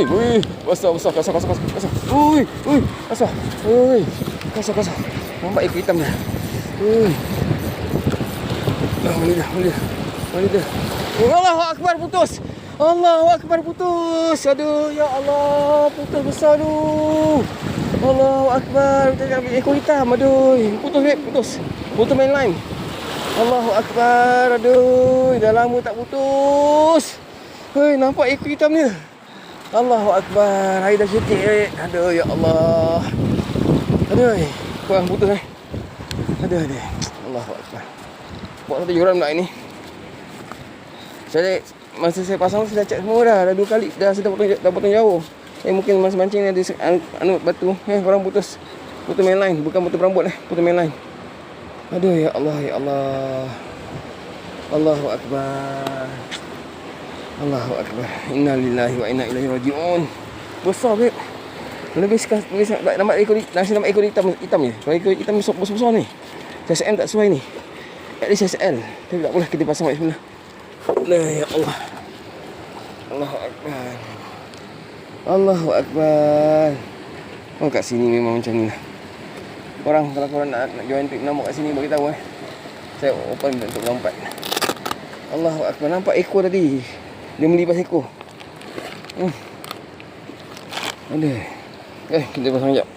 Wih, basah, kasar. Ui, kasar. Ui, kasar. Nampak ekor hitam dah. Ui. Boleh dah. Allahu Akbar, putus. Aduh, ya Allah, putus besar tu. Allahu Akbar, kita ambil ekor hitam. Aduh, putus. Putus main line. Allahu Akbar, aduh, dah lama tak putus. Hei, nampak ekor hitam ni. Allahu Akbar, air dah cetek. Aduh, ya Allah. Aduh, kurang putus ni. Aduh. Allahu Akbar. Buat satu juram nak ini. Masa saya pasang saya dah cek semua dah 2 kali dah saya dah potong jauh. Mungkin masa mancing ni ada batu. Korang putus main line, bukan putus berambut putus main line. Aduh, ya Allah. Allahu Akbar. Inna lillahi wa inna ilaihi raji'un. Besar beb. Lebih nampak ekor hitam ni. Kalau ekor hitam besar ni. SSM tak sesuai ni. At least SL. Tapi tak apalah, kita pasang balik semula. Ya Allah. Allahu Akbar. Kat sini memang macam ni lah. Korang, kalau korang nak join trip Namok kat sini, bagi tahu saya open untuk lompat. Allahu Akbar. Nampak ekor tadi. Dia melibas ekor. Aduh. Kita pasang sekejap.